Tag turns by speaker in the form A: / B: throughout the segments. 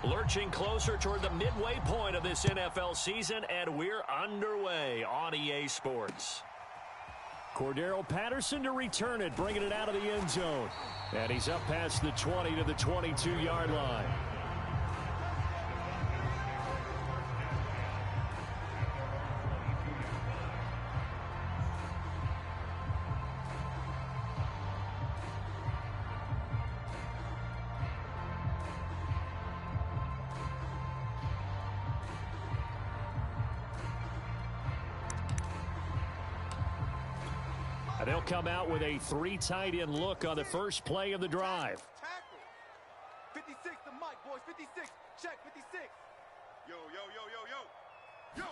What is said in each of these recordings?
A: Lurching closer toward the midway point of this NFL season, and we're underway on EA Sports. Cordero Patterson to return it, bringing it out of the end zone. And he's up past the 20 to the 22-yard line. And they'll come out with a 3 tight end look on the first play of the drive.
B: 56 the mic, boys. 56. Check 56. Yo, yo, yo, yo, yo.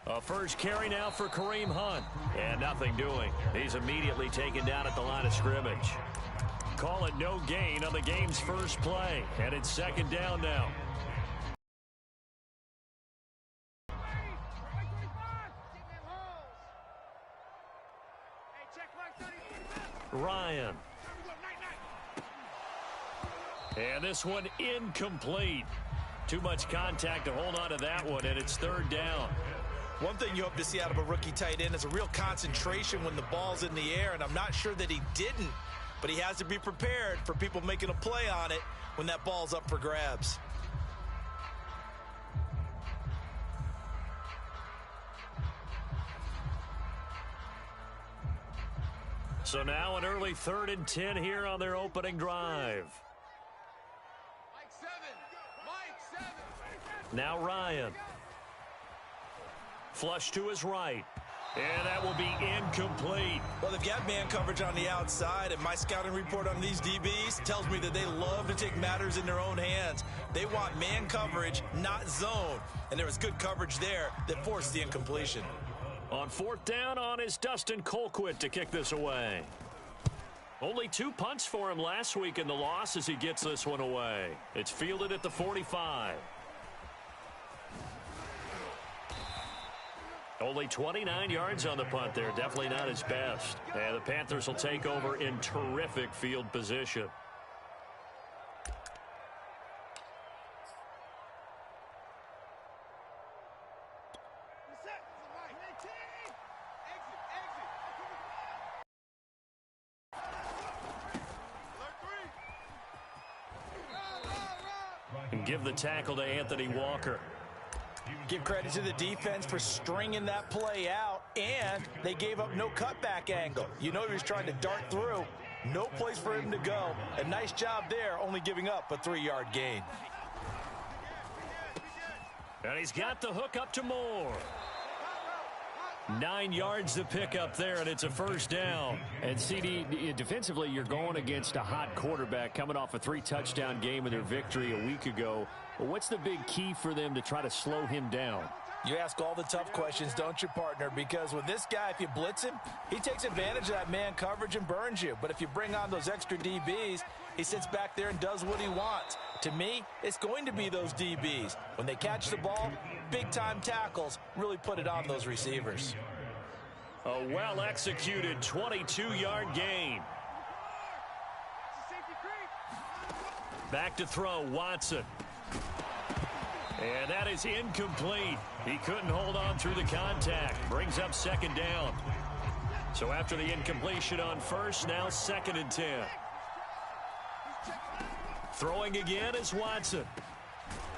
B: Yo.
A: A first carry now for Kareem Hunt. And nothing doing. He's immediately taken down at the line of scrimmage. Call it no gain on the game's first play. And it's second down now. Ryan. And this one incomplete. Too much contact to hold on to that one, and it's third down.
C: One thing you hope to see out of a rookie tight end is a real concentration when the ball's in the air, and I'm not sure that he didn't, but he has to be prepared for people making a play on it when that ball's up for grabs.
A: So now an early 3rd and 10 here on their opening drive.
B: Mike 7.
A: Now Ryan. Flush to his right. And that will be incomplete.
C: Well, they've got man coverage on the outside, and my scouting report on these DBs tells me that they love to take matters in their own hands. They want man coverage, not zone. And there was good coverage there that forced the incompletion.
A: On 4th down on is Dustin Colquitt to kick this away. Only 2 punts for him last week in the loss as he gets this one away. It's fielded at the 45. Only 29 yards on the punt there. Definitely not his best. And the Panthers will take over in terrific field position. And give the tackle to Anthony Walker.
C: Give credit to the defense for stringing that play out, and they gave up no cutback angle. You know he was trying to dart through. No place for him to go. A nice job there, only giving up a 3-yard gain.
A: And he's got the hook up to Moore. 9 yards to pick up there, and it's a first down.
D: And CD, defensively, you're going against a hot quarterback coming off a 3-touchdown game in their victory a week ago. Well, what's the big key for them to try to slow him down?
C: You ask all the tough questions, don't you, partner? Because with this guy, if you blitz him, he takes advantage of that man coverage and burns you. But if you bring on those extra DBs, he sits back there and does what he wants. To me, it's going to be those DBs. When they catch the ball, big-time tackles really put it on those receivers.
A: A well-executed 22-yard gain. Back to throw, Watson. And that is incomplete. He couldn't hold on through the contact. Brings up second down. So after the incompletion on first, now 2nd and 10. Throwing again is Watson.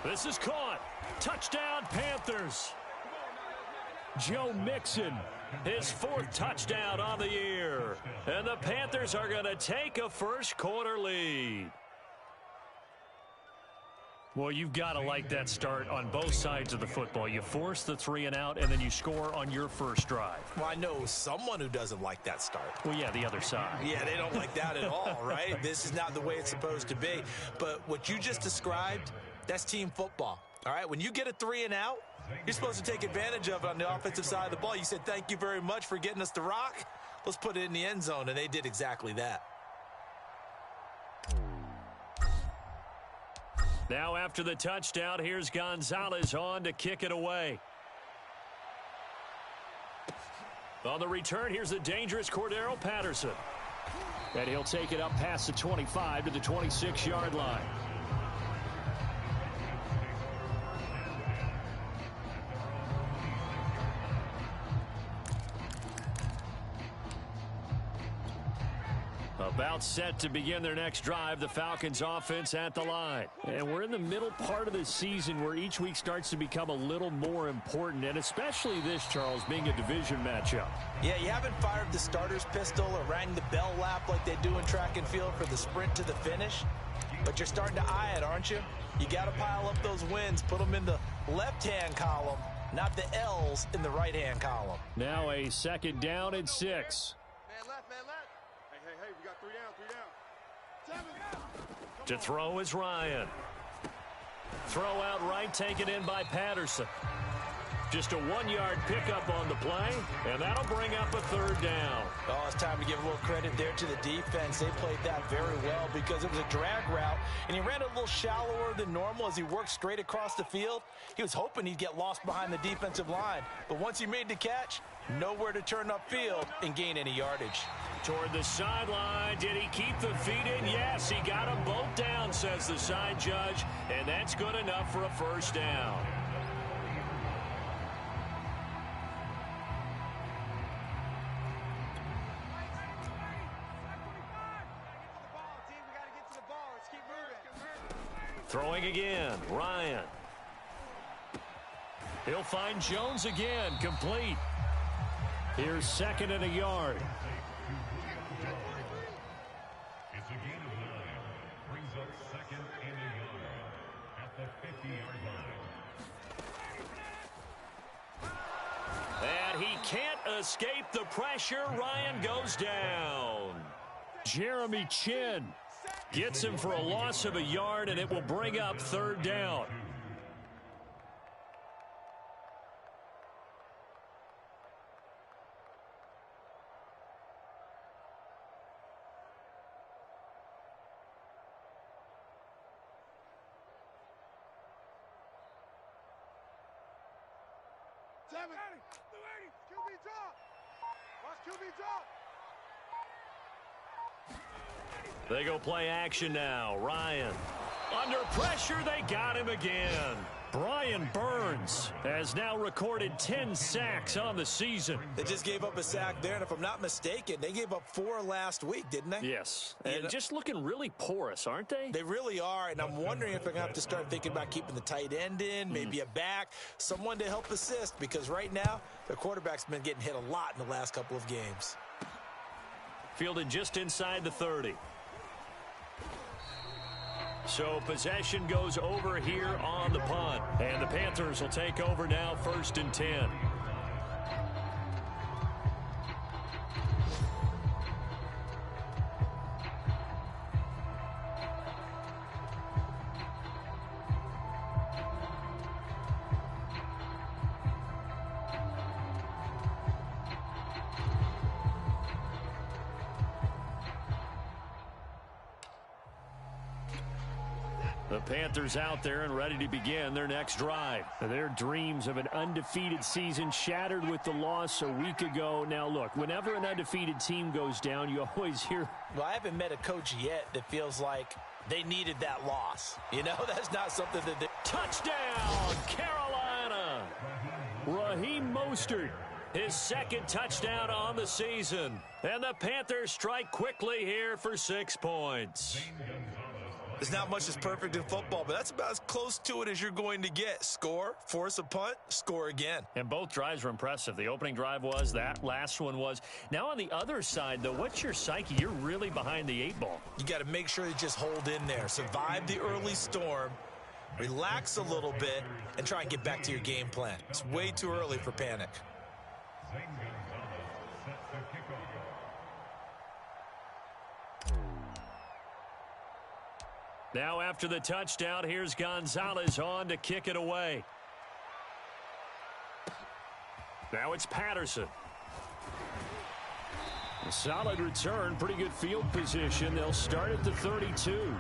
A: This is caught. Touchdown, Panthers. Joe Mixon, his 4th touchdown on the year. And the Panthers are going to take a first-quarter lead. Well, you've got to like that start on both sides of the football. You force the 3-and-out, and then you score on your first drive.
C: Well, I know someone who doesn't like that start.
A: Well, yeah, the other side.
C: Yeah, they don't like that at all, right? This is not the way it's supposed to be. But what you just described, that's team football, all right? When you get a 3-and-out, you're supposed to take advantage of it on the offensive side of the ball. You said, thank you very much for getting us the rock. Let's put it in the end zone, and they did exactly that.
A: Now after the touchdown, here's Gonzalez on to kick it away. On the return, here's the dangerous Cordero Patterson. And he'll take it up past the 25 to the 26-yard line. About set to begin their next drive, the Falcons offense at the line.
D: And we're in the middle part of the season where each week starts to become a little more important, and especially this, Charles, being a division matchup.
C: Yeah, you haven't fired the starter's pistol or rang the bell lap like they do in track and field for the sprint to the finish, but you're starting to eye it, aren't you? You got to pile up those wins, put them in the left-hand column, not the L's in the right-hand column.
D: Now a second down and 6.
B: Man left, man left. Hey, we got 3 down, 3 down. 7.
A: To throw is Ryan. Throw out right, taken in by Patterson. Just a 1-yard pickup on the play, and that'll bring up a 3rd down.
C: Oh, it's time to give a little credit there to the defense. They played that very well because it was a drag route, and he ran a little shallower than normal as he worked straight across the field. He was hoping he'd get lost behind the defensive line, but once he made the catch, nowhere to turn upfield and gain any yardage.
A: Toward the sideline, did he keep the feet in? Yes, he got them both down, says the side judge, and that's good enough for a 1st down. Throwing again, Ryan. He'll find Jones again, complete. Here's 2nd and a yard.
E: It's a gain of 9. Brings up 2nd and a yard at the 50-yard line.
A: And he can't escape the pressure. Ryan goes down. Jeremy Chin gets him for a loss of a yard, and it will bring up 3rd down.
B: QB drop. Watch QB drop.
A: They go play action now. Ryan. Under pressure, they got him again. Brian Burns has now recorded 10 sacks on the season.
C: They just gave up a sack there, and if I'm not mistaken, they gave up 4 last week, didn't they?
A: Yes, and just looking really porous, aren't they?
C: They really are, and I'm wondering if they're going to have to start thinking about keeping the tight end in, maybe a back, someone to help assist, because right now, their quarterback's been getting hit a lot in the last couple of games.
A: Fielded just inside the 30. So possession goes over here on the punt. And the Panthers will take over now, 1st and 10. The Panthers out there and ready to begin their next drive.
D: Their dreams of an undefeated season shattered with the loss a week ago. Now, look, whenever an undefeated team goes down, you always hear...
C: Well, I haven't met a coach yet that feels like they needed that loss. You know, that's not something that they...
A: Touchdown, Carolina! Raheem Mostert, his 2nd touchdown on the season. And the Panthers strike quickly here for 6 points.
C: There's not much that's perfect in football, but that's about as close to it as you're going to get. Score, force a punt, score again.
A: And both drives were impressive. The opening drive was, that last one was. Now on the other side, though, what's your psyche? You're really behind the 8 ball.
C: You got to make sure you just hold in there. Survive the early storm, relax a little bit, and try and get back to your game plan. It's way too early for panic.
A: Now after the touchdown, here's Gonzalez on to kick it away. Now it's Patterson. A solid return, pretty good field position. They'll start at the 32.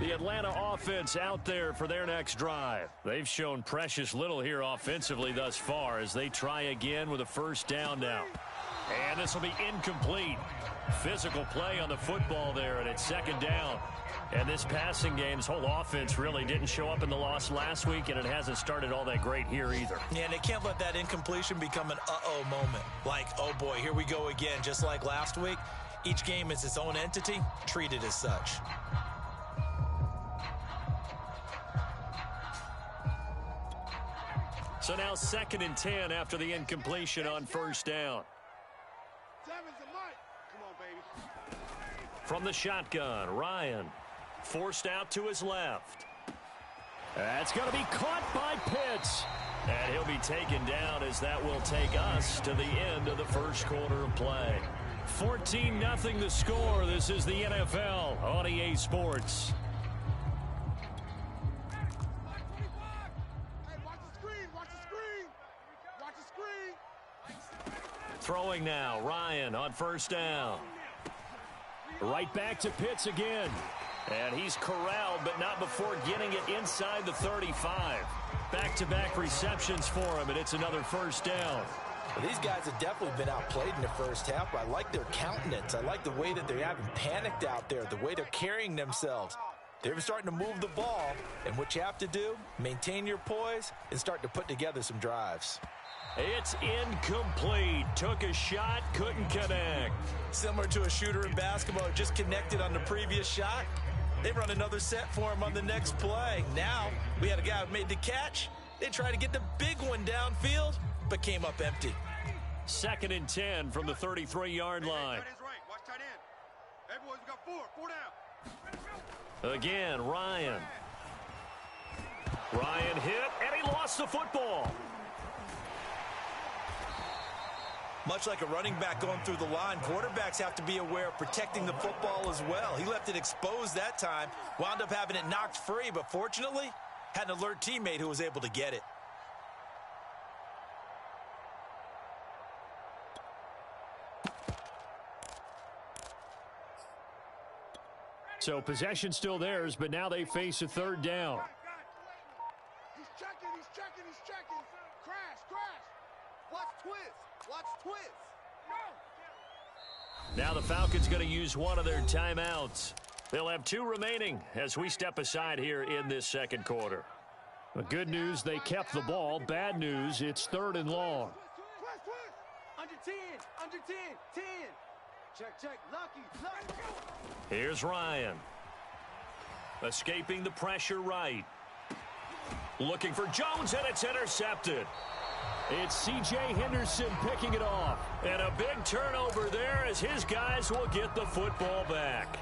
A: The Atlanta offense out there for their next drive. They've shown precious little here offensively thus far as they try again with a first down now. And this will be incomplete. Physical play on the football there, and it's second down. And this passing game's whole offense really didn't show up in the loss last week, and it hasn't started all that great here either.
C: Yeah, and they can't let that incompletion become an uh-oh moment. Like, oh boy, here we go again, just like last week. Each game is its own entity, treated as such.
A: So now 2nd and 10 after the incompletion on first down. From the shotgun, Ryan forced out to his left. That's going to be caught by Pitts. And he'll be taken down as that will take us to the end of the first quarter of play. 14-0 the score. This is the NFL on EA Sports. Throwing now, Ryan on first down. Right back to Pitts again. And he's corralled, but not before getting it inside the 35. Back-to-back receptions for him, and it's another first down.
C: Well, these guys have definitely been outplayed in the first half, but I like their countenance. I like the way that they haven't panicked out there, the way they're carrying themselves. They're starting to move the ball, and what you have to do, maintain your poise and start to put together some drives.
A: It's incomplete. Took a shot, couldn't connect.
C: Similar to a shooter in basketball who just connected on the previous shot. They run another set for him on the next play. Now, we had a guy who made the catch. They tried to get the big one downfield, but came up empty.
A: 2nd and 10 from the 33-yard line.
B: Watch tight end. Hey, boys, we got four down.
A: Again, Ryan. Ryan hit, and he lost the football.
C: Much like a running back going through the line, quarterbacks have to be aware of protecting the football as well. He left it exposed that time, wound up having it knocked free, but fortunately, had an alert teammate who was able to get it.
A: So possession still theirs, but now they face a third down.
B: He's checking. Crash. Watch twist.
A: Now the Falcons going to use one of their timeouts. They'll have 2 remaining as we step aside here in this second quarter. The good news, they kept the ball. Bad news, it's 3rd and long.
B: Under 10. 10. Check. Lucky.
A: Here's Ryan. Escaping the pressure right. Looking for Jones, and it's intercepted. It's C.J. Henderson picking it off. And a big turnover there as his guys will get the football back.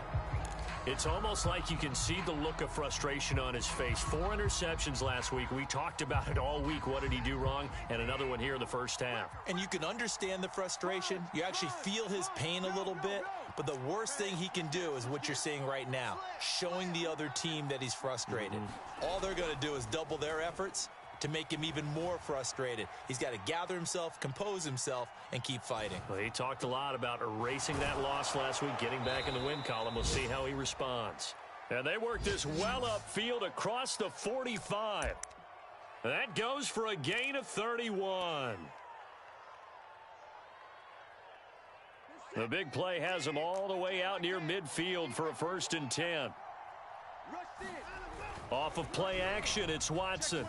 A: It's almost like you can see the look of frustration on his face. 4 interceptions last week. We talked about it all week. What did he do wrong? And another one here in the first half.
C: And you can understand the frustration. You actually feel his pain a little bit. But the worst thing he can do is what you're seeing right now, showing the other team that he's frustrated. All they're going to do is double their efforts to make him even more frustrated. He's got to gather himself, compose himself, and keep fighting.
A: Well, he talked a lot about erasing that loss last week, getting back in the win column. We'll see how he responds. And they work this well upfield across the 45. That goes for a gain of 31. The big play has him all the way out near midfield for a 1st and 10. Off of play action, it's Watson.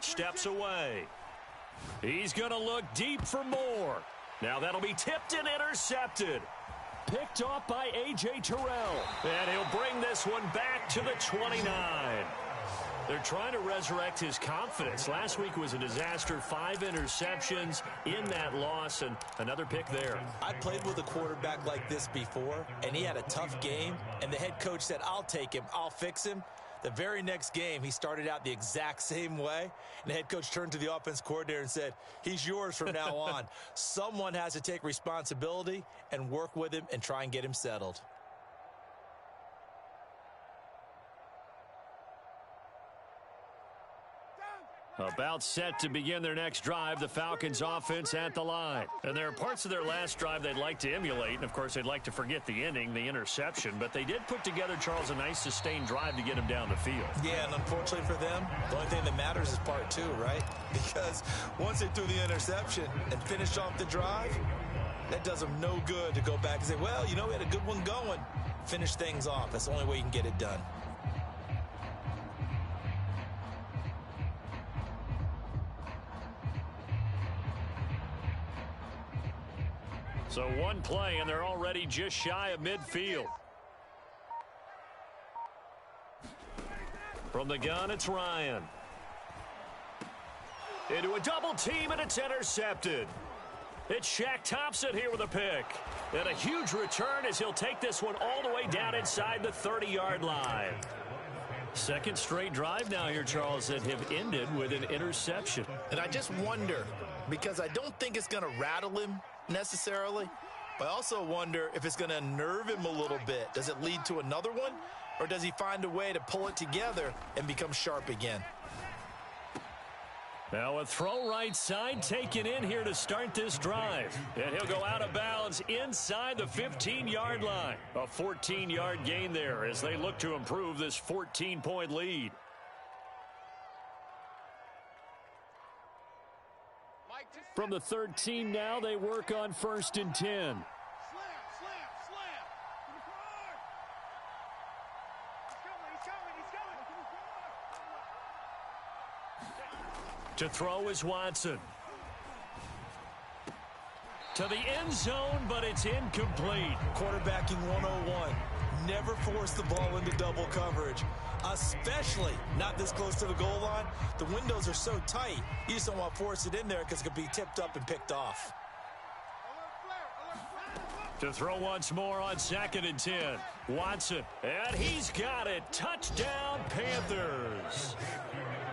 A: Steps away. He's going to look deep for more. Now that'll be tipped and intercepted. Picked off by A.J. Terrell. And he'll bring this one back to the 29. They're trying to resurrect his confidence. Last week was a disaster. 5 interceptions in that loss, and another pick there.
C: I played with a quarterback like this before, and he had a tough game, and the head coach said, I'll take him, I'll fix him. The very next game, he started out the exact same way, and the head coach turned to the offense coordinator and said, he's yours from now on. Someone has to take responsibility and work with him and try and get him settled.
A: About set to begin their next drive, the Falcons offense at the line. And there are parts of their last drive they'd like to emulate, and of course they'd like to forget the ending, the interception, but they did put together, Charles, a nice sustained drive to get him down the field.
C: Yeah, and unfortunately for them, the only thing that matters is part two, right? Because once they threw the interception and finished off the drive, that does them no good to go back and say, well, you know, we had a good one going. Finish things off. That's the only way you can get it done.
A: So one play, and they're already just shy of midfield. From the gun, it's Ryan. Into a double team, and it's intercepted. It's Shaq Thompson here with a pick. And a huge return as he'll take this one all the way down inside the 30-yard line. Second straight drive now here, Charles, that have ended with an interception.
C: And I just wonder, because I don't think it's going to rattle him necessarily, but I also wonder if it's going to unnerve him a little bit. Does it lead to another one, or does he find a way to pull it together and become sharp again?
A: Now a throw right side taken in here to start this drive. And he'll go out of bounds inside the 15-yard line. A 14-yard gain there as they look to improve this 14-point lead. From the 13 now, they work on 1st and 10. To throw is Watson. To the end zone, but it's incomplete.
C: Quarterbacking 101. Never force the ball into double coverage, especially not this close to the goal line. The windows are so tight, you just don't want to force it in there because it could be tipped up and picked off.
A: To throw once more on 2nd and 10. Watson, and he's got it. Touchdown, Panthers.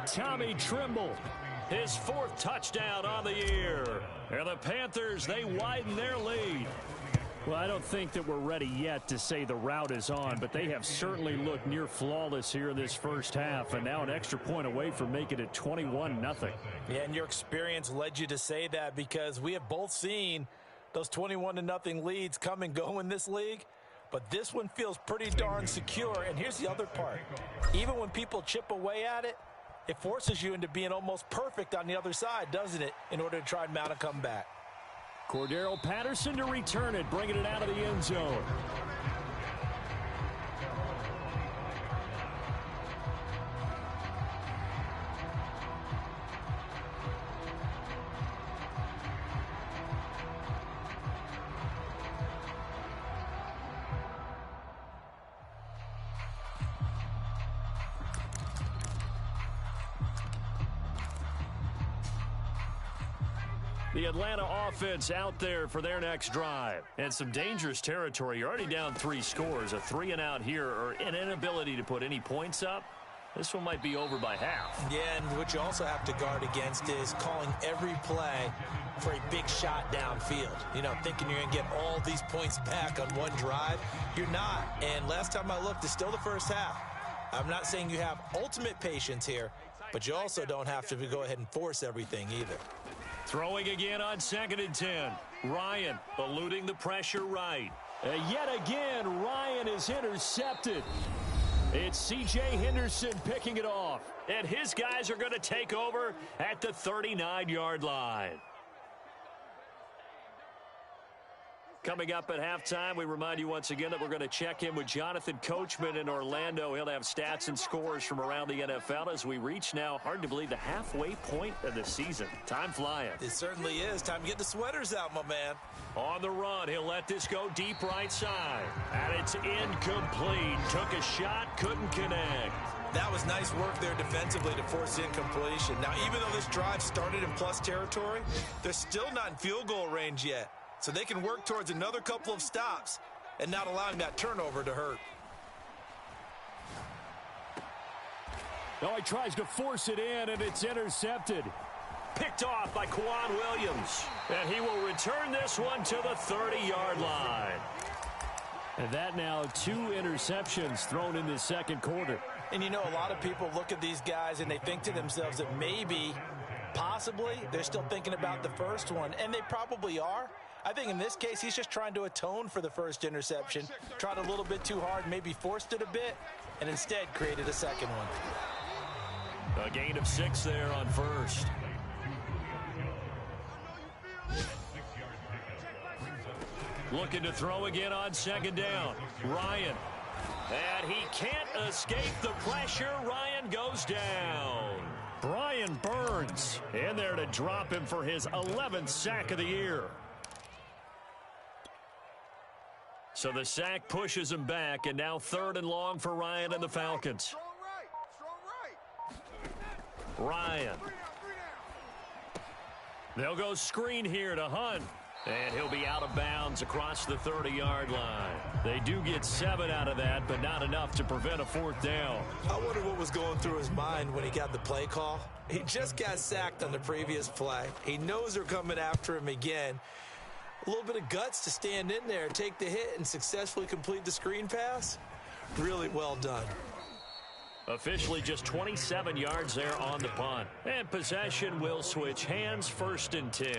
A: Tommy Trimble, his 4th touchdown on the year. And the Panthers, they widen their lead.
D: Well, I don't think that we're ready yet to say the route is on, but they have certainly looked near flawless here in this first half, and now an extra point away from making it 21-0.
C: Yeah, and your experience led you to say that, because we have both seen those 21-0 leads come and go in this league, but this one feels pretty darn secure. And here's the other part. Even when people chip away at it, it forces you into being almost perfect on the other side, doesn't it, in order to try and mount a comeback.
D: Cordero Patterson to return it, bringing it out of the end zone.
A: The Atlanta offense out there for their next drive. And some dangerous territory. You're already down 3 scores. A 3-and-out here, or an inability to put any points up. This one might be over by half.
C: Yeah, and what you also have to guard against is calling every play for a big shot downfield. You know, thinking you're going to get all these points back on one drive. You're not. And last time I looked, it's still the first half. I'm not saying you have ultimate patience here, but you also don't have to go ahead and force everything either.
A: Throwing again on 2nd and 10. Ryan eluding the pressure right.
D: Yet again, Ryan is intercepted.
A: It's C.J. Henderson picking it off. And his guys are going to take over at the 39-yard line. Coming up at halftime, we remind you once again that we're going to check in with Jonathan Coachman in Orlando. He'll have stats and scores from around the NFL as we reach now, hard to believe, the halfway point of the season. Time flying.
C: It certainly is. Time to get the sweaters out, my man.
A: On the run, he'll let this go deep right side. And it's incomplete. Took a shot, couldn't connect.
C: That was nice work there defensively to force incompletion. Now, even though this drive started in plus territory, they're still not in field goal range yet. So they can work towards another couple of stops and not allowing that turnover to hurt.
D: Oh, he tries to force it in, and it's intercepted.
A: Picked off by Quan Williams. And he will return this one to the 30-yard line.
D: And that now 2 interceptions thrown in this second quarter.
C: And you know, a lot of people look at these guys and they think to themselves that maybe, possibly, they're still thinking about the first one. And they probably are. I think in this case, he's just trying to atone for the first interception. Tried a little bit too hard, maybe forced it a bit, and instead created a second one.
A: A gain of 6 there on first. Looking to throw again on second down. Ryan. And he can't escape the pressure. Ryan goes down. Brian Burns in there to drop him for his 11th sack of the year. So the sack pushes him back, and now 3rd and long for Ryan and the Falcons. Ryan. They'll go screen here to Hunt. And he'll be out of bounds across the 30-yard line. They do get 7 out of that, but not enough to prevent a 4th down.
C: I wonder what was going through his mind when he got the play call. He just got sacked on the previous play. He knows they're coming after him again. A little bit of guts to stand in there, take the hit, and successfully complete the screen pass. Really well done.
A: Officially just 27 yards there on the punt. And possession will switch hands, 1st and 10.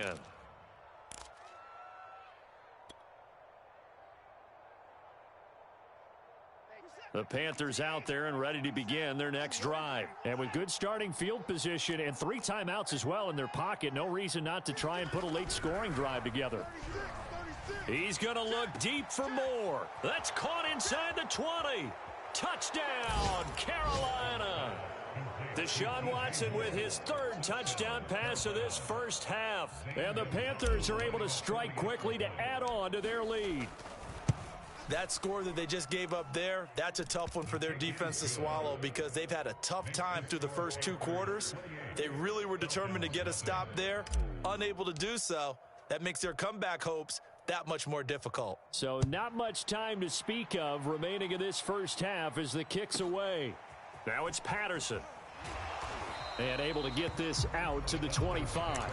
A: The Panthers out there and ready to begin their next drive. And with good starting field position and 3 timeouts as well in their pocket, no reason not to try and put a late scoring drive together. He's going to look deep for more. That's caught inside the 20. Touchdown, Carolina. Deshaun Watson with his 3rd touchdown pass of this first half. And the Panthers are able to strike quickly to add on to their lead.
C: That score that they just gave up there, that's a tough one for their defense to swallow because they've had a tough time through the first 2 quarters. They really were determined to get a stop there, unable to do so. That makes their comeback hopes that much more difficult.
D: So not much time to speak of remaining in this first half as the kick's away.
A: Now it's Patterson.
D: And able to get this out to the 25.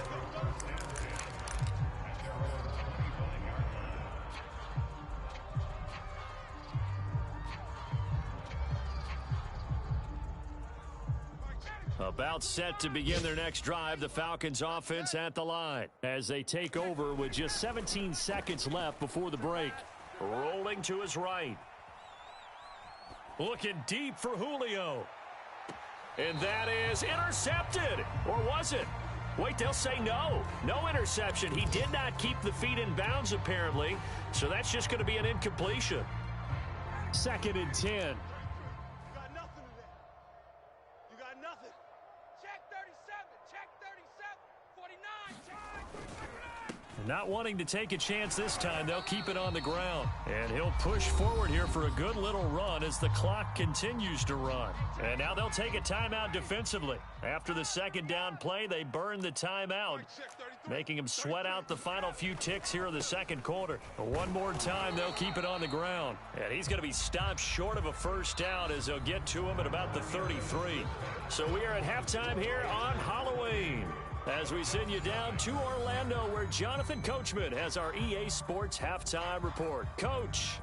A: About set to begin their next drive, the Falcons offense at the line as they take over with just 17 seconds left before the break. Rolling to his right. Looking deep for Julio. And that is intercepted. Or was it? Wait, they'll say no. No interception. He did not keep the feet in bounds apparently, so that's just going to be an incompletion.
D: 2nd and 10.
A: Not wanting to take a chance this time, they'll keep it on the ground. And he'll push forward here for a good little run as the clock continues to run. And now they'll take a timeout defensively. After the 2nd down play, they burn the timeout, making him sweat out the final few ticks here in the 2nd quarter. One more time, they'll keep it on the ground. And he's going to be stopped short of a 1st down as they'll get to him at about the 33. So we are at halftime here on Halloween, as we send you down to Orlando, where Jonathan Coachman has our EA Sports Halftime Report. Coach.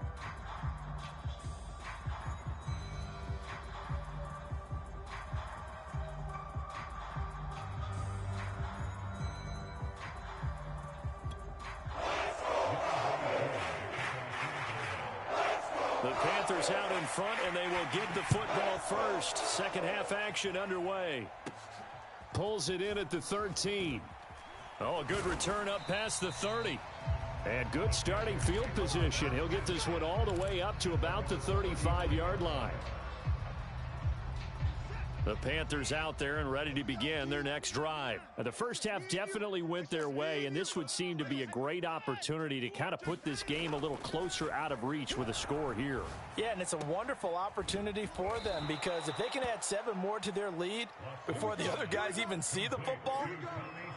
A: The Panthers out in front, and they will get the football first. 2nd half action underway. Pulls it in at the 13. Oh, a good return up past the 30. And good starting field position. He'll get this one all the way up to about the 35-yard line. The Panthers out there and ready to begin their next drive. The first half definitely went their way, and this would seem to be a great opportunity to kind of put this game a little closer out of reach with a score here.
C: Yeah, and it's a wonderful opportunity for them because if they can add 7 more to their lead before the other guys even see the football,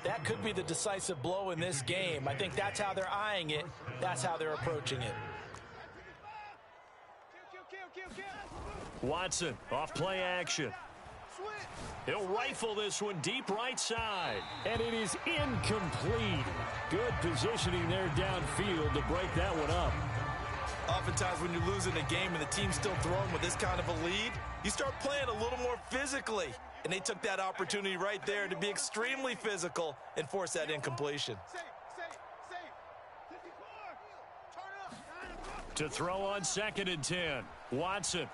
C: that could be the decisive blow in this game. I think that's how they're eyeing it. That's how they're approaching it.
A: Watson off play action. He'll rifle this one deep right side.
D: And it is incomplete. Good positioning there downfield to break that one up.
C: Oftentimes when you're losing a game and the team's still throwing with this kind of a lead, you start playing a little more physically. And they took that opportunity right there to be extremely physical and force that incompletion.
A: To throw on 2nd and 10. Watson.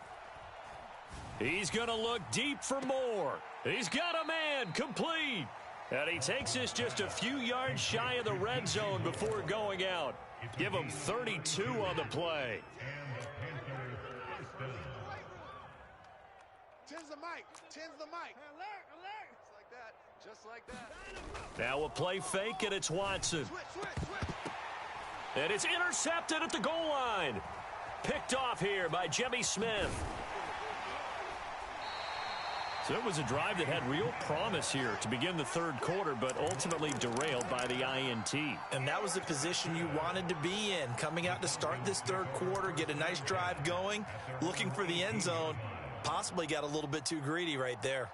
A: He's going to look deep for more. He's got a man, complete. And he takes this just a few yards shy of the red zone before going out. Give him 32 on the play.
B: Tens the mic. Tens the mic. Alert, alert. Just like that. Just like that.
A: Now a play fake, and it's Watson.
B: Switch.
A: And it's intercepted at the goal line. Picked off here by Jimmy Smith. So it was a drive that had real promise here to begin the third quarter, but ultimately derailed by the INT.
C: And that was the position you wanted to be in, coming out to start this third quarter, get a nice drive going, looking for the end zone. Possibly got a little bit too greedy right there.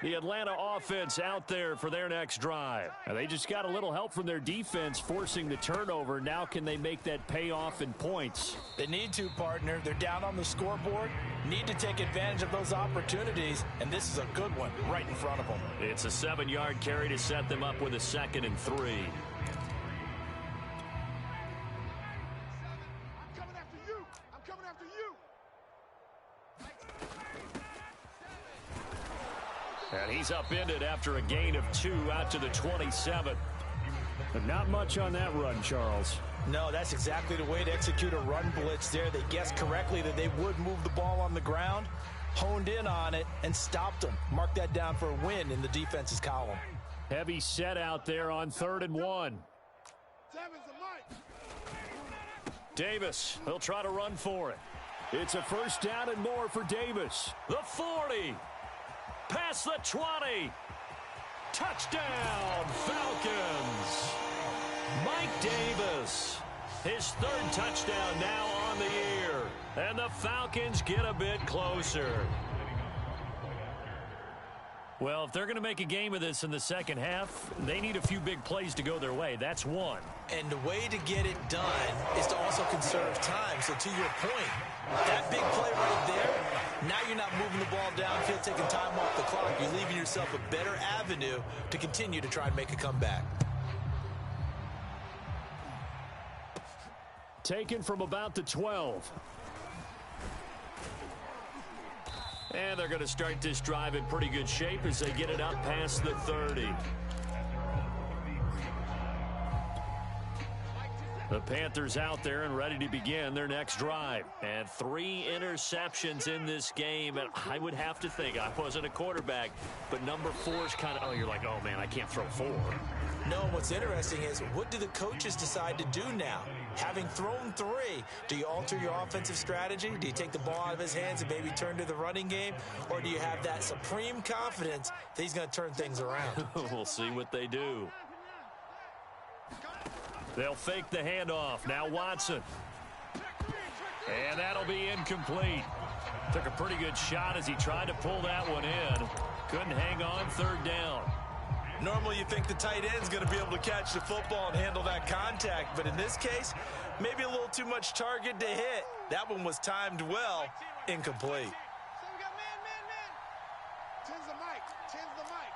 A: The Atlanta offense out there for their next drive. And they just got a little help from their defense forcing the turnover. Now can they make that pay off in points?
C: They need to, partner. They're down on the scoreboard. Need to take advantage of those opportunities. And this is a good one right in front of them.
A: It's a 7-yard carry to set them up with a 2nd and 3.
B: I'm coming after you. I'm coming after you.
A: And he's upended after a gain of 2 out to the 27.
D: But not much on that run, Charles.
C: No, that's exactly the way to execute a run blitz there. They guessed correctly that they would move the ball on the ground, honed in on it, and stopped them. Mark that down for a win in the defense's column.
D: Heavy set out there on 3rd and 1.
B: Seven's the mic.
A: Davis, he'll try to run for it.
D: It's a first down and more for Davis.
A: The 40. Past the 20. Touchdown, Falcons. Mike Davis. His 3rd touchdown now on the year. And the Falcons get a bit closer. Well, if they're going to make a game of this in the second half, they need a few big plays to go their way. That's one.
C: And the way to get it done is to also conserve time. So to your point, that big play right there, now you're not moving the ball downfield, taking time off the clock. You're leaving yourself a better avenue to continue to try and make a comeback.
D: Taken from about the 12.
A: And they're going to start this drive in pretty good shape as they get it up past the 30. The Panthers out there and ready to begin their next drive. And 3 interceptions in this game. And I would have to think, I wasn't a quarterback, but number 4 is kind of, oh, you're like, oh, man, I can't throw 4.
C: No, what's interesting is what do the coaches decide to do now? Having thrown 3, do you alter your offensive strategy? Do you take the ball out of his hands and maybe turn to the running game? Or do you have that supreme confidence that he's going to turn things around?
A: We'll see what they do. They'll fake the handoff. Now Watson. And that'll be incomplete. Took a pretty good shot as he tried to pull that one in. Couldn't hang on 3rd down.
C: Normally you think the tight end's going to be able to catch the football and handle that contact, but in this case, maybe a little too much target to hit. That one was timed well, incomplete.
B: So we got man. Tens the mic. Tens the mic.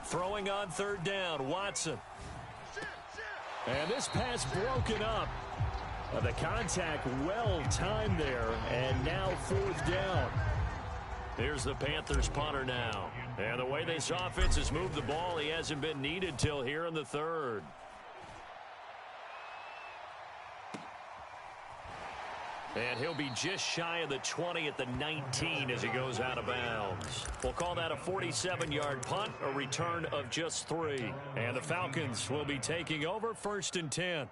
A: Throwing on 3rd down, Watson.
D: And this pass broken up. The contact well timed there, and now 4th down.
A: Here's the Panthers punter now. And the way this offense has moved the ball, he hasn't been needed till here in the 3rd. And he'll be just shy of the 20 at the 19 as he goes out of bounds. We'll call that a 47-yard punt, a return of just 3. And the Falcons will be taking over 1st and 10.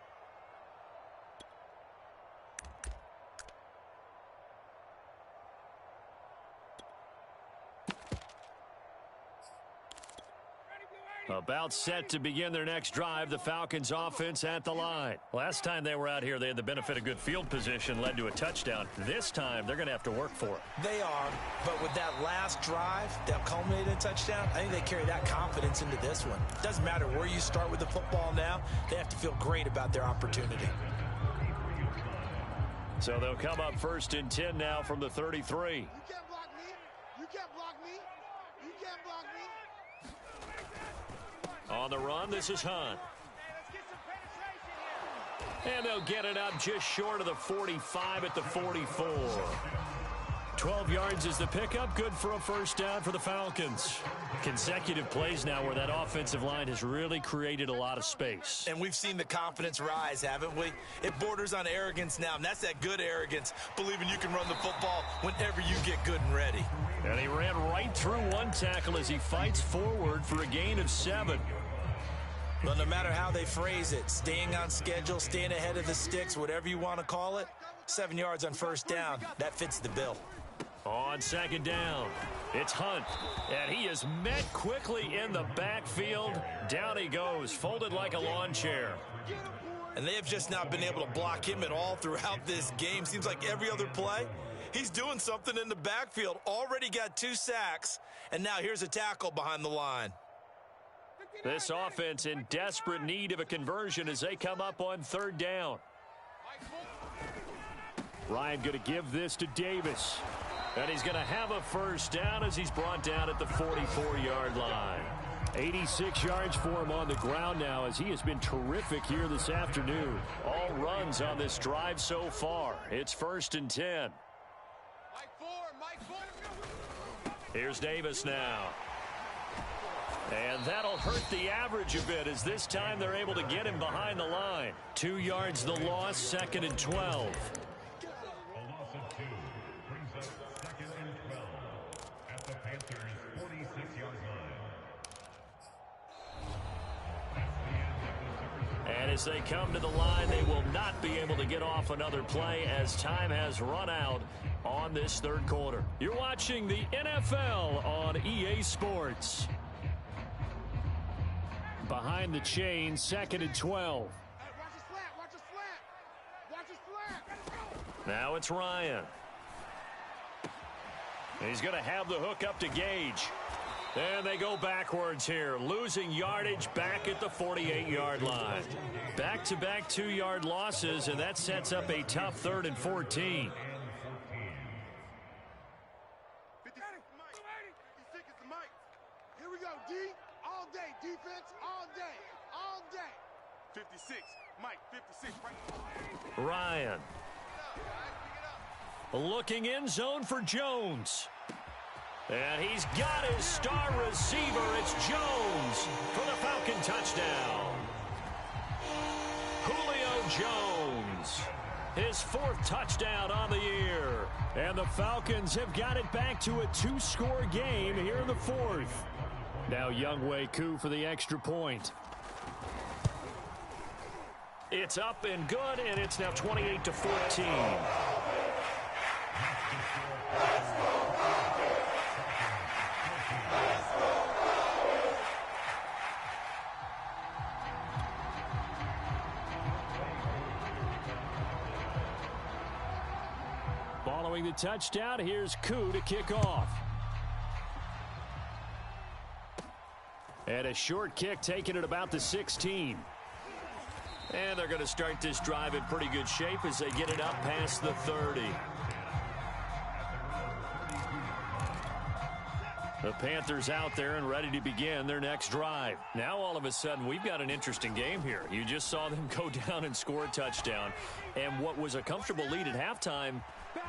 A: About set to begin their next drive, the Falcons offense at the line. Last time they were out here, they had the benefit of good field position, led to a touchdown. This time, they're going to have to work for it.
C: They are, but with that last drive that culminated in a touchdown, I think they carry that confidence into this one. Doesn't matter where you start with the football now, they have to feel great about their opportunity.
A: So they'll come up 1st and 10 now from the 33.
B: You can't block me. You can't block me. You can't block me.
A: On the run, this is Hunt. And they'll get it up just short of the 45 at the 44. 12 yards is the pickup. Good for a first down for the Falcons. Consecutive plays now where that offensive line has really created a lot of space.
C: And we've seen the confidence rise, haven't we? It borders on arrogance now, and that's that good arrogance, believing you can run the football whenever you get good and ready.
A: And he ran right through one tackle as he fights forward for a gain of 7.
C: Well, no matter how they phrase it, staying on schedule, staying ahead of the sticks, whatever you want to call it, 7 yards on first down, that fits the bill.
A: On 2nd down, it's Hunt, and he is met quickly in the backfield. Down he goes, folded like a lawn chair.
C: And they have just not been able to block him at all throughout this game. Seems like every other play, he's doing something in the backfield. Already got 2 sacks, and now here's a tackle behind the line.
A: This offense in desperate need of a conversion as they come up on 3rd down. Ryan going to give this to Davis. And he's going to have a first down as he's brought down at the 44-yard line. 86 yards for him on the ground now as he has been terrific here this afternoon. All runs on this drive so far. It's 1st and 10. Here's Davis now. And that'll hurt the average a bit as this time they're able to get him behind the line. 2 yards the loss, 2nd and 12.
E: The Panthers 46-yard line.
A: And as they come to the line, they will not be able to get off another play as time has run out on this 3rd quarter. You're watching the NFL on EA Sports. Behind the chain, 2nd and 12. Now it's Ryan. He's going to have the hook up to Gage. And they go backwards here, losing yardage back at the 48-yard line. Back-to-back 2-yard losses, and that sets up a tough 3rd and 14.
B: Here we go, D. All day, defense, all day, all day. 56, Mike, 56. Right.
A: Ryan. Looking end zone for Jones. And he's got his star receiver. It's Jones for the Falcon touchdown. Julio Jones. His 4th touchdown on the year. And the Falcons have got it back to a 2-score game here in the 4th. Now Younghoe Koo for the extra point. It's up and good, and it's now 28-14. Following the touchdown, here's Koo to kick off. And a short kick taken at about the 16. And they're going to start this drive in pretty good shape as they get it up past the 30. The Panthers out there and ready to begin their next drive. Now all of a sudden we've got an interesting game here. You just saw them go down and score a touchdown. And what was a comfortable lead at halftime,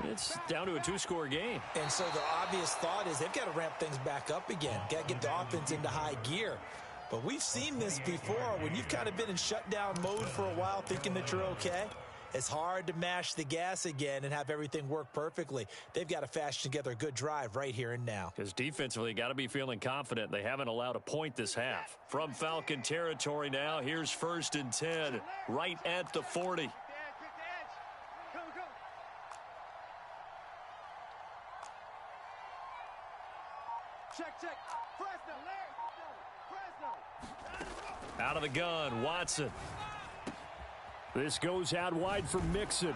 A: it's down to a 2-score game.
C: And so the obvious thought is they've got to ramp things back up again. Got to get the offense into high gear. But we've seen this before when you've kind of been in shutdown mode for a while thinking that you're okay. It's hard to mash the gas again and have everything work perfectly. They've got to fashion together a good drive right here and now.
A: Because defensively, got to be feeling confident. They haven't allowed a point this half. From Falcon territory now, here's 1st and 10, right at the 40.
B: Check, check. Press now. Press
A: Out of the gun, Watson.
D: This goes out wide for Mixon.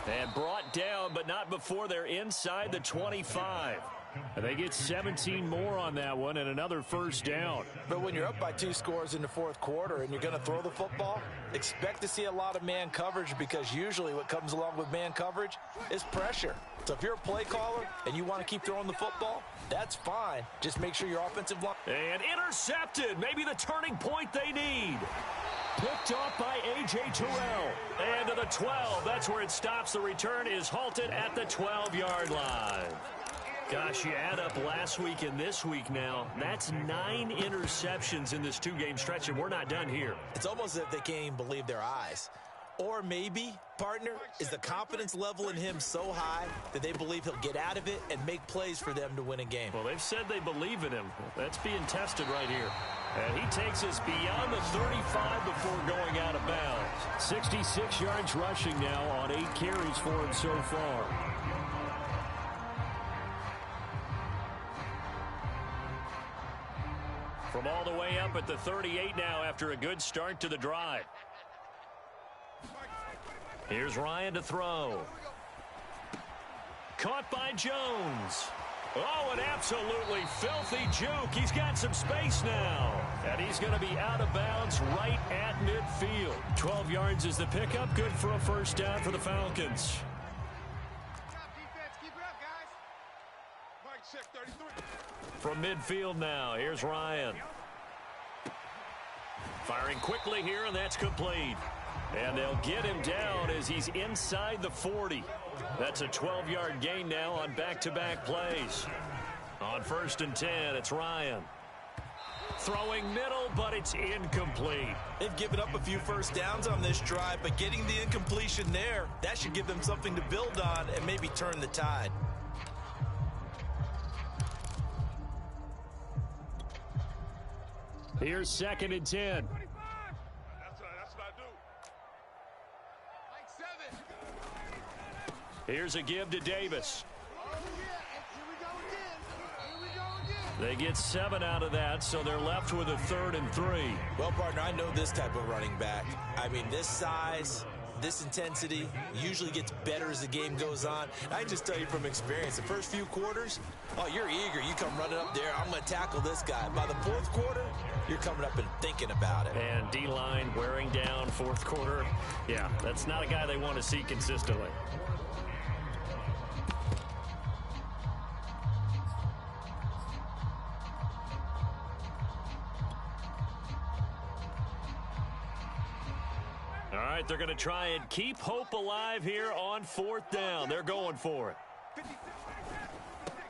A: And brought down, but not before they're inside the 25.
D: And they get 17 more on that one and another first down.
C: But when you're up by 2 scores in the fourth quarter and you're going to throw the football, expect to see a lot of man coverage, because usually what comes along with man coverage is pressure. So if you're a play caller and you want to keep throwing the football, that's fine. Just make sure your offensive line.
A: And intercepted. Maybe the turning point they need. Picked off by A.J. Terrell. And to the 12. That's where it stops. The return is halted at the 12-yard line. Gosh, you add up last week and this week now. That's 9 interceptions in this 2-game stretch, and we're not done here.
C: It's almost as if they can't even believe their eyes. Or maybe, partner, is the confidence level in him so high that they believe he'll get out of it and make plays for them to win a game.
A: Well, they've said they believe in him. That's being tested right here. And he takes us beyond the 35 before going out of bounds.
D: 66 yards rushing now on 8 carries for him so far.
A: From all the way up at the 38 now after a good start to the drive. Here's Ryan to throw. Caught by Jones. Oh, an absolutely filthy juke. He's got some space now. And he's going to be out of bounds right at midfield. 12 yards is the pickup. Good for a first down for the Falcons. From midfield now, here's Ryan. Firing quickly here, and that's complete. And they'll get him down as he's inside the 40. That's a 12-yard gain now on back-to-back plays. On 1st and 10, it's Ryan. Throwing middle, but it's incomplete.
C: They've given up a few first downs on this drive, but getting the incompletion there, that should give them something to build on and maybe turn the tide.
D: Here's 2nd and 10.
A: Here's a give to Davis. They get 7 out of that, so they're left with a 3rd and 3.
C: Well, partner, I know this type of running back. I mean, this size, this intensity usually gets better as the game goes on. I can just tell you from experience, the first few quarters, oh, you're eager. You come running up there, I'm going to tackle this guy. By the 4th quarter, you're coming up and thinking about it.
A: And D-line wearing down 4th quarter. Yeah, that's not a guy they want to see consistently. All right, they're going to try and keep hope alive here on 4th down. They're going for it.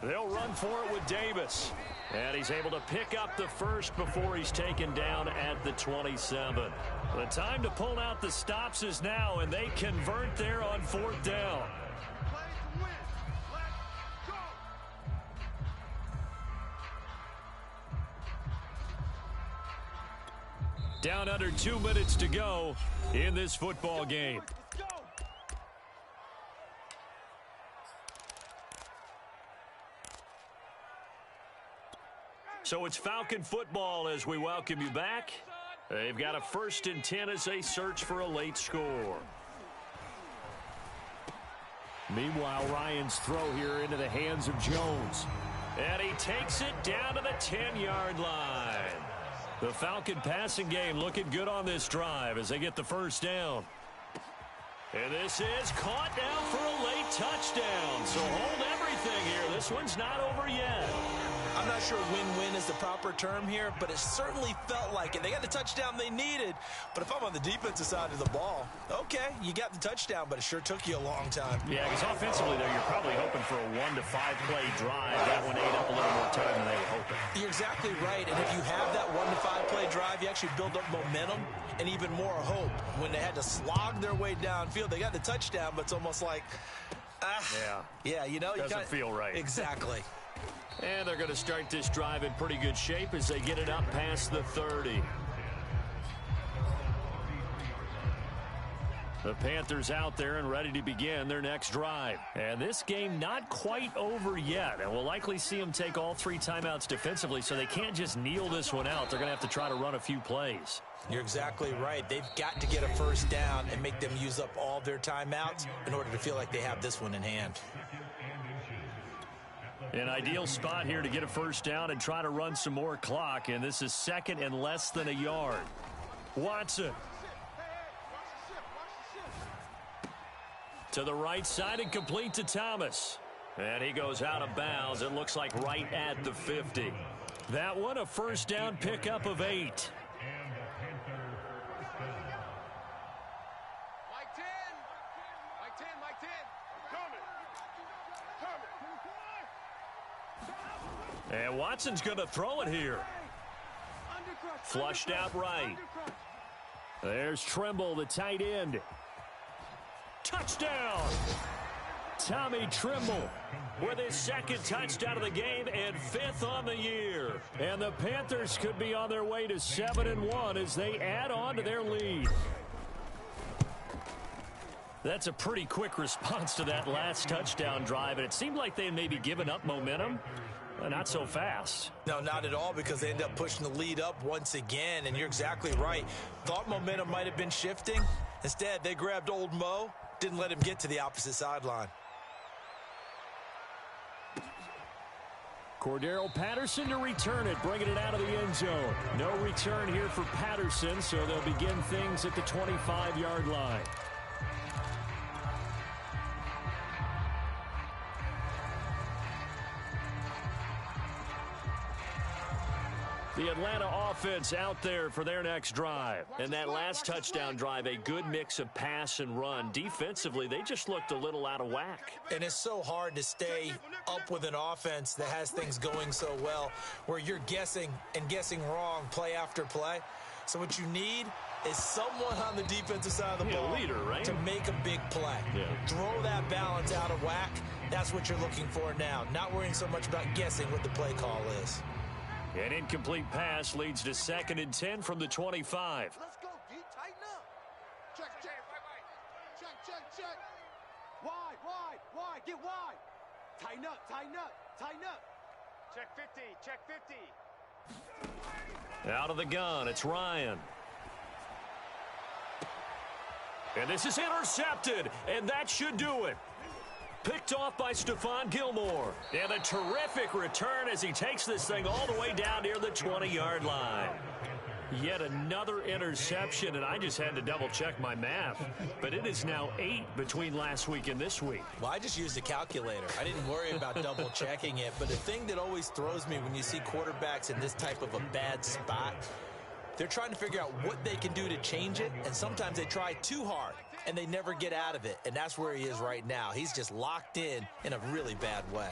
A: They'll run for it with Davis. And he's able to pick up the first before he's taken down at the 27. The time to pull out the stops is now, and they convert there on 4th down. Down under 2 minutes to go in this football game. So it's Falcon football as we welcome you back. They've got a 1st and 10 as they search for a late score.
D: Meanwhile, Ryan's throw here into the hands of Jones.
A: And he takes it down to the 10-yard line. The Falcon passing game looking good on this drive as they get the first down. And this is caught down for a late touchdown. So hold everything here. This one's not over yet.
C: I'm not sure win-win is the proper term here, but it certainly felt like it. They got the touchdown they needed, but if I'm on the defensive side of the ball, okay, you got the touchdown, but it sure took you a long time.
A: Yeah, because offensively there, you're probably hoping for a 1 to 5 play drive. That one ate up a little more time than they were hoping.
C: You're exactly right, and if you have that 1 to 5 play drive, you actually build up momentum and even more hope. When they had to slog their way downfield, they got the touchdown, but it's almost like, yeah, you know,
A: doesn't feel right.
C: Exactly.
A: And they're going to start this drive in pretty good shape as they get it up past the 30. The Panthers out there and ready to begin their next drive. And this game not quite over yet. And we'll likely see them take all 3 timeouts defensively, so they can't just kneel this one out. They're going to have to try to run a few plays.
C: You're exactly right. They've got to get a first down and make them use up all their timeouts in order to feel like they have this one in hand.
A: An ideal spot here to get a first down and try to run some more clock. And this is second and less than a yard. Watson. To the right side and complete to Thomas. And he goes out of bounds. It looks like right at the 50. That one a first down pickup of 8.
B: Mike 10. Mike 10, Mike 10. Coming.
A: And Watson's going to throw it here. Flushed out right. There's Trimble, the tight end. Touchdown! Tommy Trimble with his 2nd touchdown of the game and 5th on the year. And the Panthers could be on their way to 7-1 as they add on to their lead. That's a pretty quick response to that last touchdown drive, and it seemed like they had maybe given up momentum. Not so fast.
C: No, not at all, because they end up pushing the lead up once again, and you're exactly right. Thought momentum might have been shifting. Instead, they grabbed old Mo, didn't let him get to the opposite sideline.
A: Cordero Patterson to return it, bringing it out of the end zone. No return here for Patterson, so they'll begin things at the 25-yard line. The Atlanta offense out there for their next drive. And that last touchdown drive, a good mix of pass and run. Defensively, they just looked a little out of whack.
C: And it's so hard to stay up with an offense that has things going so well, where you're guessing and guessing wrong play after play. So what you need is someone on the defensive side of the ball
A: leader, right?
C: to make a big play.
A: Yeah.
C: Throw that balance out of whack. That's what you're looking for now. Not worrying so much about guessing what the play call is.
A: An incomplete pass leads to 2nd and 10 from the 25.
B: Let's go, D. Tighten up. Check. Check. Wide. Get wide. Tighten up. Check 50.
A: Out of the gun, it's Ryan. And this is intercepted, and that should do it. Picked off by Stephon Gilmore. And a terrific return as he takes this thing all the way down near the 20-yard line. Yet another interception, and I just had to double-check my math. But it is now 8 between last week and this week.
C: Well, I just used a calculator. I didn't worry about double-checking it. But the thing that always throws me when you see quarterbacks in this type of a bad spot, they're trying to figure out what they can do to change it, and sometimes they try too hard, and they never get out of it, and that's where he is right now. He's just locked in a really bad way.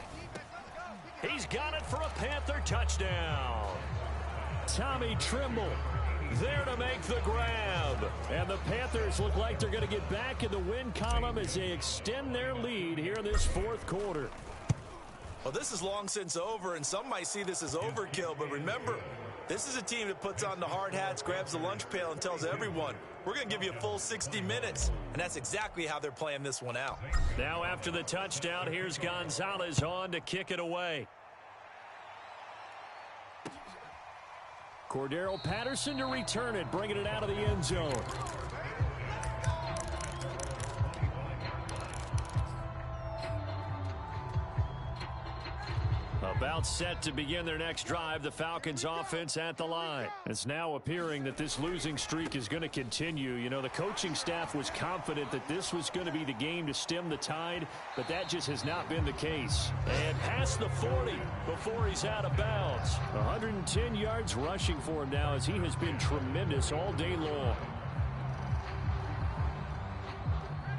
A: He's got it for a Panther touchdown. Tommy Trimble there to make the grab. And the Panthers look like they're going to get back in the win column as they extend their lead here in this 4th quarter.
C: Well, this is long since over, and some might see this as overkill, but remember, this is a team that puts on the hard hats, grabs the lunch pail, and tells everyone, we're going to give you a full 60 minutes. And that's exactly how they're playing this one out.
A: Now after the touchdown, here's Gonzalez on to kick it away. Cordero Patterson to return it, bringing it out of the end zone. About set to begin their next drive, the Falcons offense at the line. It's now appearing that this losing streak is going to continue. You know, the coaching staff was confident that this was going to be the game to stem the tide, but that just has not been the case. And past the 40 before he's out of bounds. 110 yards rushing for him now as he has been tremendous all day long.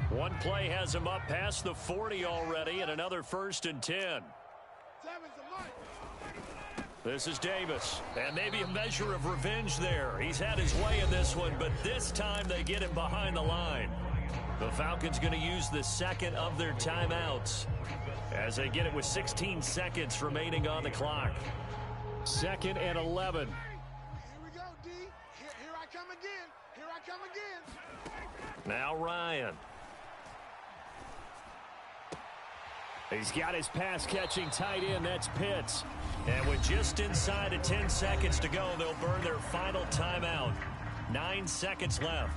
A: One play has him up past the 40 already, and another 1st and 10. This is Davis, and maybe a measure of revenge there. He's had his way in this one, but this time they get him behind the line. The Falcons going to use the 2nd of their timeouts as they get it with 16 seconds remaining on the clock. 2nd and 11.
B: Here we go, D. Here I come again.
A: Now Ryan.
D: He's got his pass-catching tight end. That's Pitts.
A: And with just inside of 10 seconds to go, they'll burn their final timeout. 9 seconds left.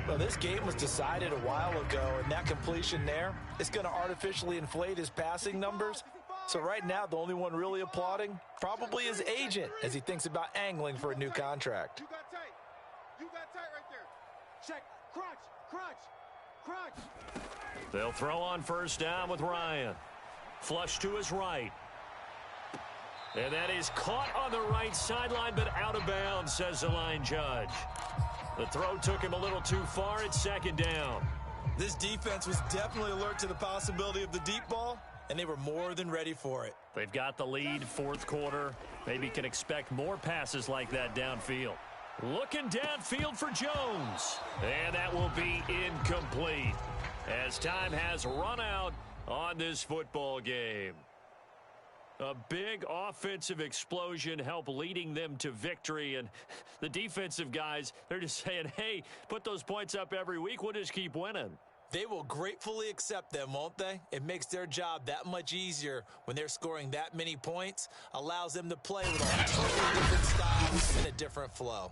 C: Well, this game was decided a while ago, and that completion there is going to artificially inflate his passing numbers. So right now, the only one really applauding probably his agent as he thinks about angling for a new contract.
B: You got tight. You got tight right there. Check. Crunch. Crunch. Crunch.
A: They'll throw on first down with Ryan. Flush to his right. And that is caught on the right sideline, but out of bounds, says the line judge. The throw took him a little too far at second down.
C: This defense was definitely alert to the possibility of the deep ball, and they were more than ready for it.
A: They've got the lead, fourth quarter. Maybe can expect more passes like that downfield. Looking downfield for Jones. And that will be incomplete as time has run out on this football game. A big offensive explosion helped leading them to victory. And the defensive guys, they're just saying, hey, put those points up every week. We'll just keep winning.
C: They will gratefully accept them, won't they? It makes their job that much easier when they're scoring that many points. Allows them to play with a totally different style and a different flow.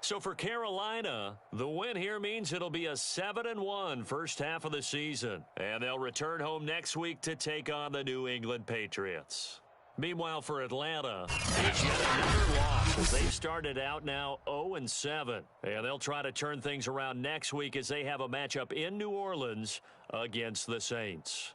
A: So for Carolina, the win here means it'll be a 7-1 first half of the season. And they'll return home next week to take on the New England Patriots. Meanwhile, for Atlanta, it's yet another loss as they've started out now 0-7. And they'll try to turn things around next week as they have a matchup in New Orleans against the Saints.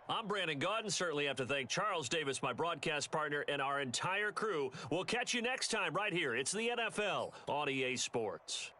A: I'm Brandon Gaudin. Certainly have to thank Charles Davis, my broadcast partner, and our entire crew. We'll catch you next time right here. It's the NFL on EA Sports.